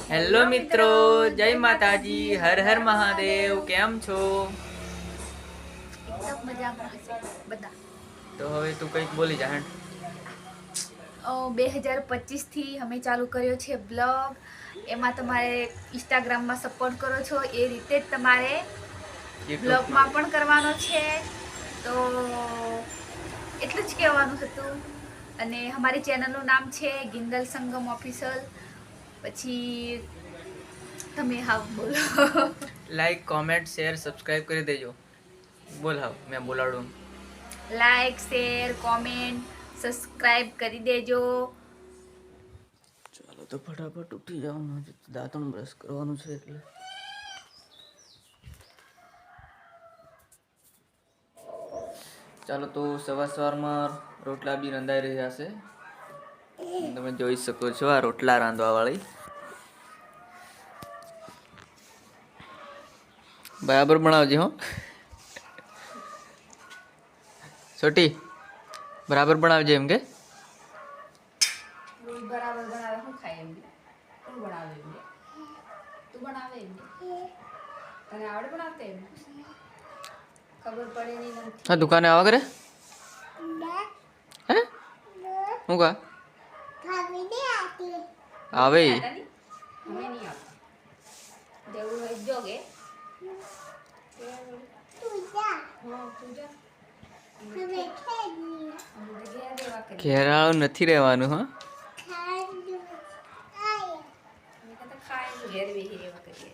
Hello મિત્રો, જય માતાજી, હર હર મહાદેવ. કેમ છો? એકદમ મજામાં હશે બધા. તો હવે તું કંઈક બોલી જા. 2025 થી અમે ચાલુ કર્યો છે બ્લોગ. એમાં તમારે ઇન્સ્ટાગ્રામમાં સપોર્ટ કરો છો એ રીતે જ તમારે બ્લોગમાં પણ કરવાનો છે. તો એટલું જ કહેવાનું હતું. અને અમારી ચેનલનું નામ છે ગિંદલ સંગમ ઓફિશિયલ. પછી તમે હા બોલો. લાઈક, કોમેન્ટ, શેર, સબસ્ક્રાઇબ કરી દેજો. બોલ હા, મેં બોલાડું. લાઈક, શેર, કોમેન્ટ, સબસ્ક્રાઇબ કરી દેજો. ચાલો તો ફટાફટ ઉઠી જવાનું છે, દાંતણ બ્રશ કરવાનું છે એટલે. ચાલો તો સવારમાં રોટલા બી રંધાઈ રહ્યા છે. તમે જોઈ શકો છો આ રોટલા રાંધવા વાળી. બરાબર બનાવજે હો. છોટી બરાબર બનાવજે એમ કે. બરાબર બનાવે શું ખાય એમ કોણ બનાવે એમ તું બનાવે એમ તને આવડે બનાવતે એમ ખબર પડે નહીં હા, નથી દુકાને આવા કરે હે હું કા આવે અમે નહીં આવતા જેવું હોય જોગે તું જા ઘેરાળું નથી રહેવાનું હા. ઘેર બેહી રહેવા કરીએ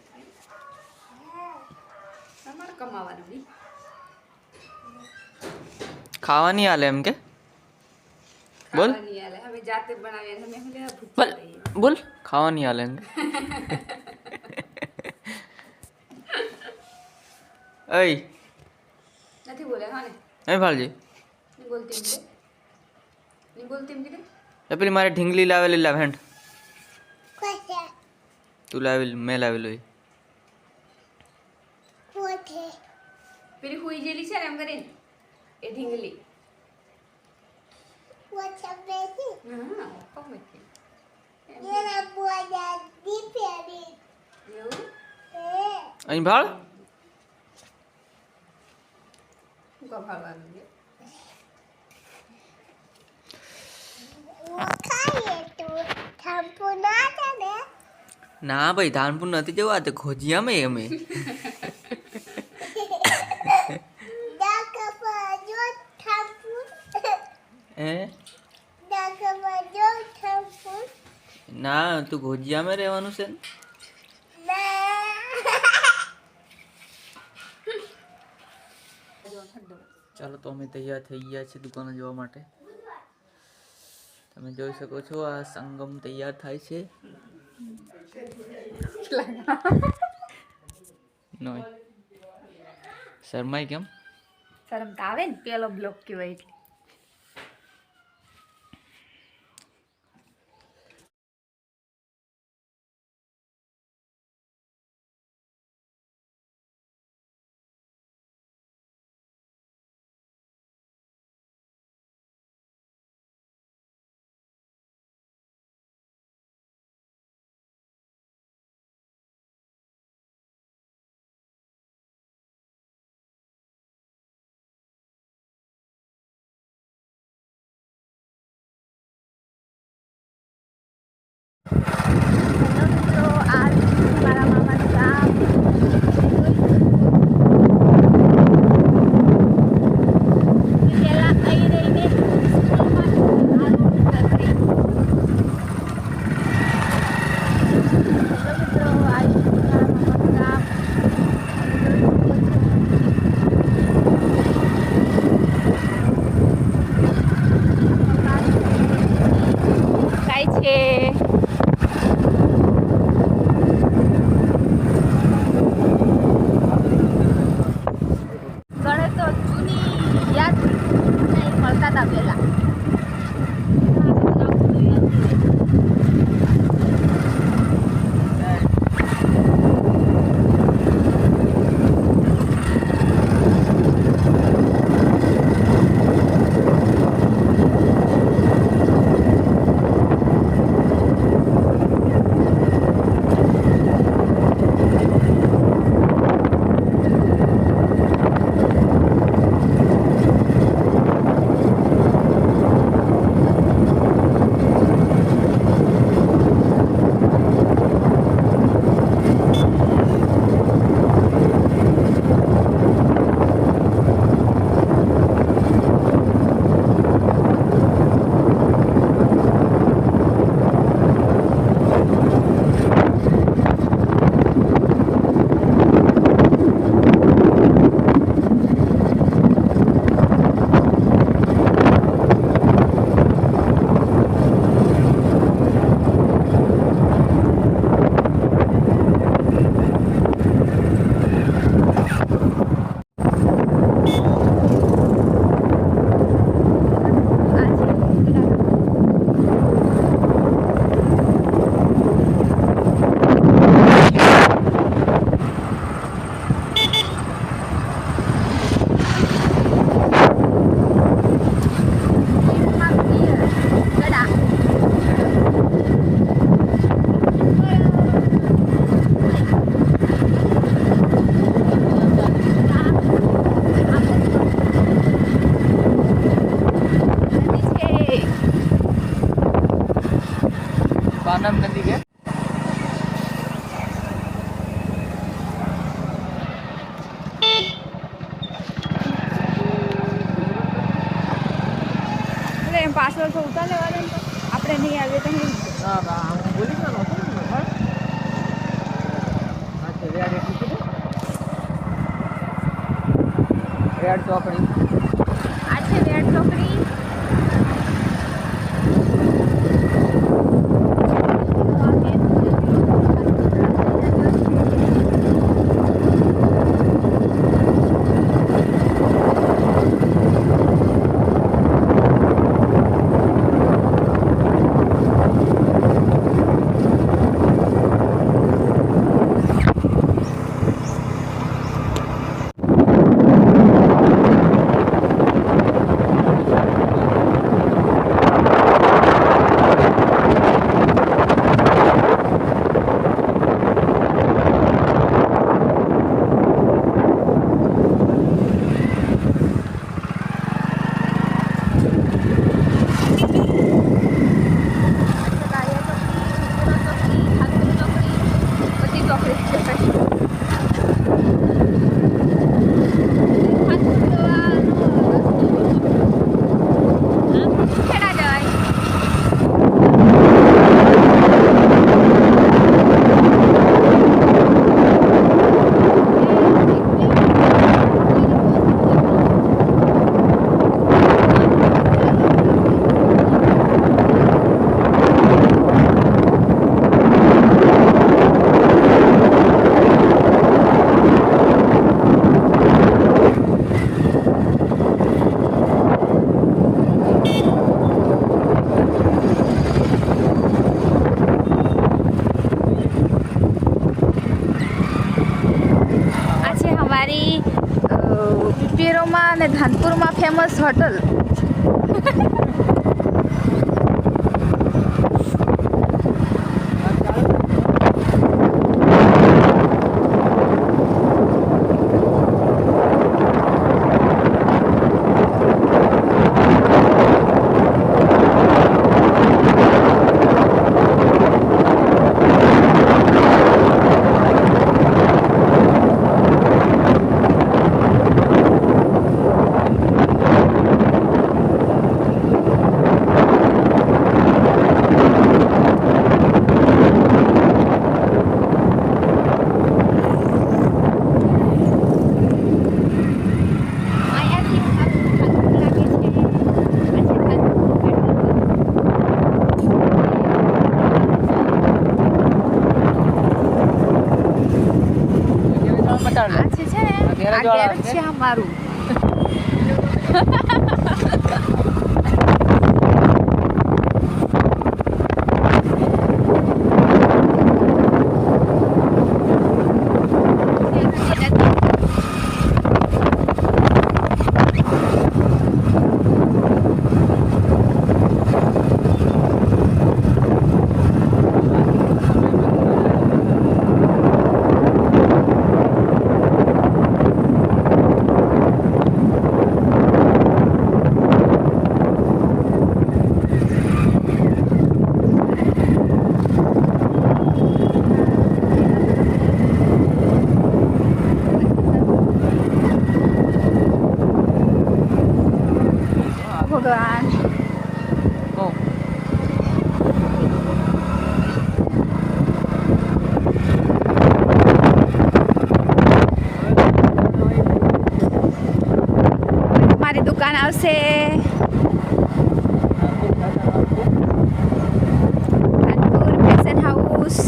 તમારે કમાવાનું નહીં. ખાવાની હાલે એમ કે બોલ ખાવાની હાલે અમે જાતે બનાવીએ અમે હું લેવા બોલ ભૂખ્યા રહીએ. બોલ ખાવાની હાલે એમ કે અય નથી બોલે હા ને એ ભાળજી નહીં બોલતી એમ કે નહીં બોલતી એમ કે એ પેલી મારે ઢીંગલી લાવેલી લાવ હેન્ડ તું લાવેલી મેં લાવેલું પેલી હુઈ જેલી છે ને એમ કરીને એ ઢીંગલી હા કોમ હતી એવું અહીં ભાળ શું કા ભાળવાનું છે ના ભાઈ ધાનપુર નથી જવું આ તો ખોજિયામાં અમે હે ના તું ખોજિયામાં રહેવાનું છે ને? ચાલો તો અમે તૈયાર થઈ ગયા છીએ દુકાને જવા માટે. તમે જોઈ શકો છો આ સંગમ તૈયાર થાય છે. નોય શરમાઈ કેમ? શરમ તો આવે ને પેલો બ્લોક કહેવાય એટલે નામ નથી કે પાછળ તો ઉતાર લેવા દે તો આપણે નહીં આવીએ તો હું બોલી ગયો રેડ ચોકડી આ છે રેડ ચોકડી. પીપેરોમાં અને ધાનપુરમાં ફેમસ હોટલ. છે અમારું. ભગવાન મારી દુકાન આવશે. Kanpur fashion house.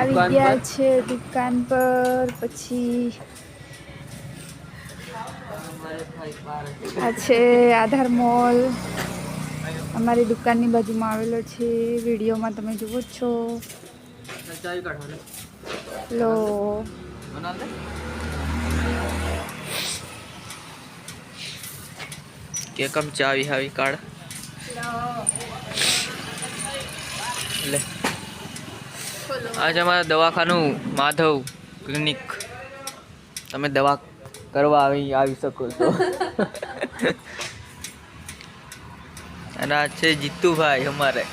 આવી ગયા છે દુકાન પર. પછી આ છે આધાર મોલ. અમારી દુકાનની બાજુમાં આવેલો છે. વિડીયોમાં તમે જુઓ છો. લો કે કમ ચાવી હાવી કાઢ લે. આજે અમારા દવાખાનું માધવ ક્લિનિક, તમે દવા કરવા આવી શકો છો. અને આ છે જીતુભાઈ અમારે.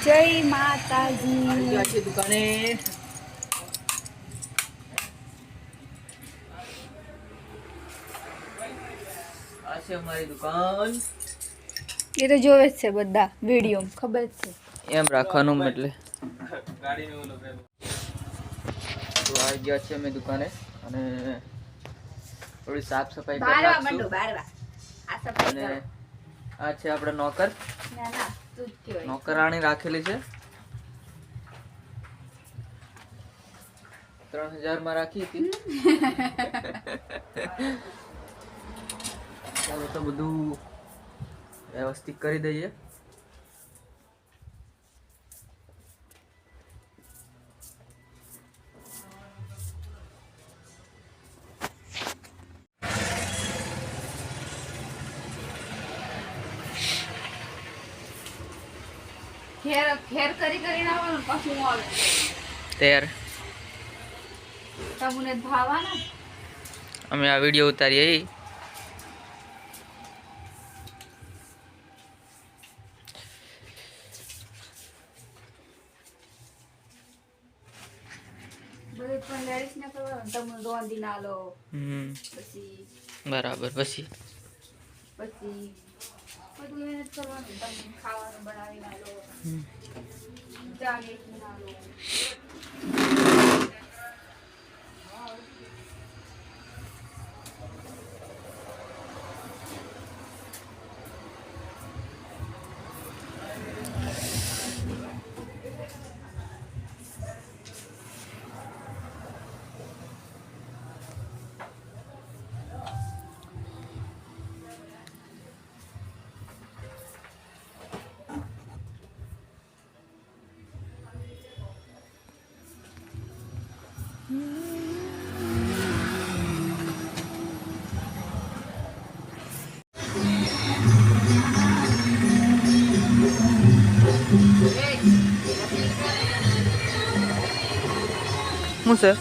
જય માતાજી. દુકાને આ છે અમારી દુકાન. એ તો જોવે જ છે બધા વિડીયો, ખબર જ છે. એમ રાખવાનું એટલે તો આવી ગયા છે અમે દુકાને અને થોડી સાફ સફાઈ કરી નાખશું. અને આ છે આપણે નોકર, નોકરાણી રાખેલી છે. 3000 માં રાખી હતી. ચાલો તો બધું વ્યવસ્થિત કરી દઈએ. ખેર કરીને આવવાનું પછી હું આવે તૈયાર તમને ભાવાના. અમે આ વિડીયો ઉતારીએ. બધું પણ લેડીઝ ને કરવાનું. તમે રોંધી ના લો પછી બરાબર. પછી બધું મહેનત કરવાનું. તમે ખાવાનું બનાવી ના લો, ચા મેકી ના લો. શું છે?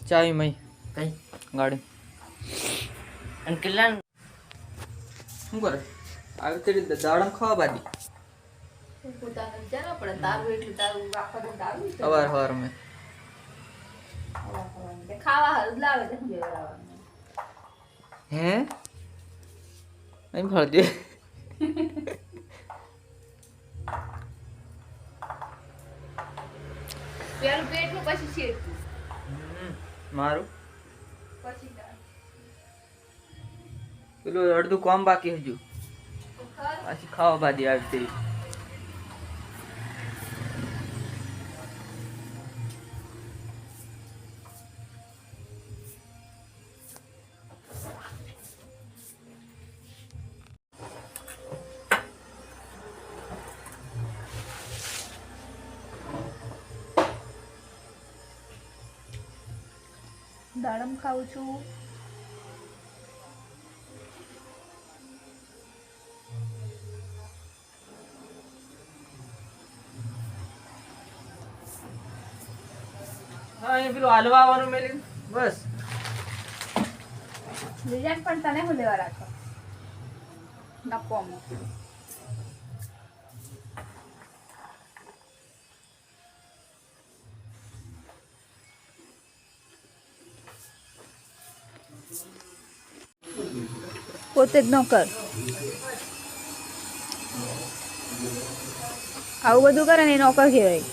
ચાવી મય કઈ ગાડી અને કેટલા શું કરે? આવી તે દાડમ ખાવા બાદી પોતાનું વિચારવા પડે. તારું એટલું તારું આખો દિવસ આવ્યું છે. સવાર મેં ખાવા હારું જ લાવે છે. શું લેવડાવવાનું? હે નહીં ફળતી. પેલું પેટનું પછી શેકવું, મારું પછી તારું. પેલું અડધું કામ બાકી હજુ. તો ખરું. પાછી ખાવા બાદી આવી તે દાડમ ખાઉં છું. હા એ પેલું હલવા આવવાનું મેલી બસ. ડિઝાઇન પણ તને હું લેવા રાખો નકોમાં. પોતે જ ન કર. આવું બધું કરે ને એ નોકર કહેવાય.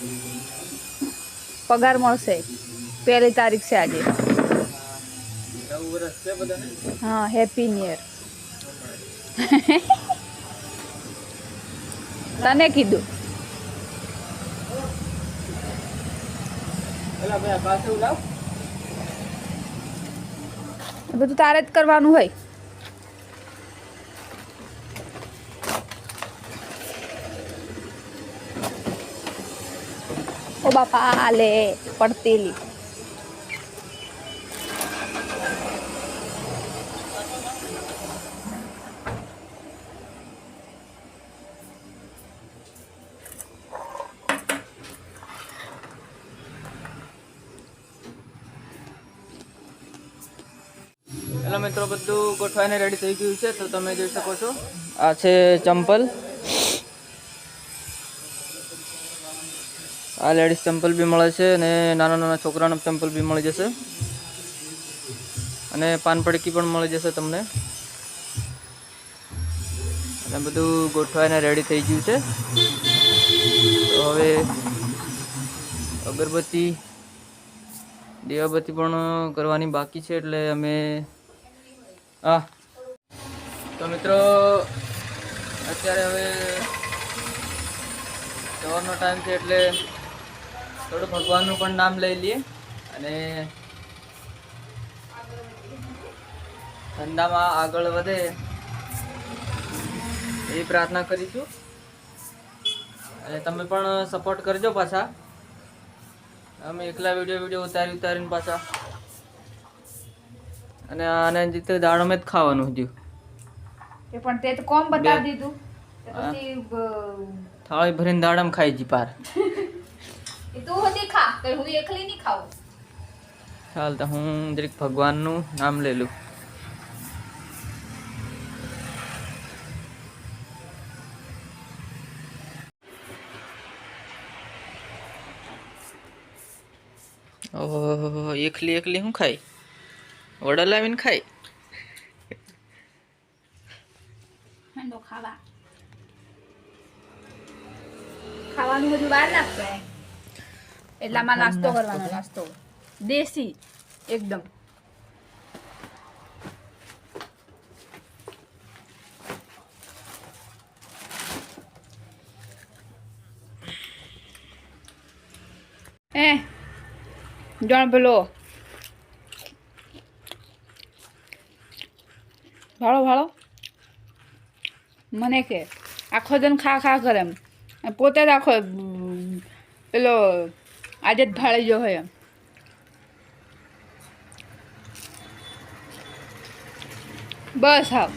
પગાર મળશે. 1 તારીખ છે આજે. નવું વર્ષ છે બધાને. હા, હેપી ન્યુ યર. તને કીધું. પેલા ભાઈ પાછું લાવ. બધું તારે જ કરવાનું હોય. ઓ બાપા લે પડતીલી. હેલો મિત્રો, બધું ગોઠવાઈને રેડી થઈ ગયું છે. તો તમે જોઈ શકો છો, આ છે ચંપલ. આ લેડીઝ ચંપલ બી મળે છે અને નાના નાના છોકરાના ચંપલ બી મળી જશે અને પાન પડકી પણ મળી જશે તમને. અને બધું ગોઠવાઈને રેડી થઈ ગયું છે. તો હવે અગરબત્તી દીવાબત્તી પણ કરવાની બાકી છે. એટલે અમે તો મિત્રો અત્યારે હવે સવારનો ટાઈમ છે એટલે થોડું ભગવાનનું પણ નામ લઈ લઈએ અને ધંધામાં આગળ વધે એવી પ્રાર્થના કરીશું. અને તમે પણ સપોર્ટ કરજો. પાછા અમે એકલા વિડીયો ઉતારીને પાછા. અને આને જીતે દાડમે જ ખાવાનું હતું પણ તે તો કોમ બતાવી દીધું. પછી થાળી ભરીને દાડમ ખાઈ જી પાર. તું હોતી ખા, કઈ હું એકલી નહીં ખાઉં. ચાલ તો હું જરીક ભગવાનનું નામ લઈ લઉં. ઓહો, એકલી હું ખાઈ? વડા લાવીને ખાઈ. ખાવાનું બધું બહાર નાખતો એટલામાં નાસ્તો કરવાનો. નાસ્તો દેશી એકદમ. જાણ પેલો ભાળો મને કે આખો દિન ખા કરે એમ. પોતે જ આખો પેલો આજે જ ભાળી જો હોય એમ. બસ હાવ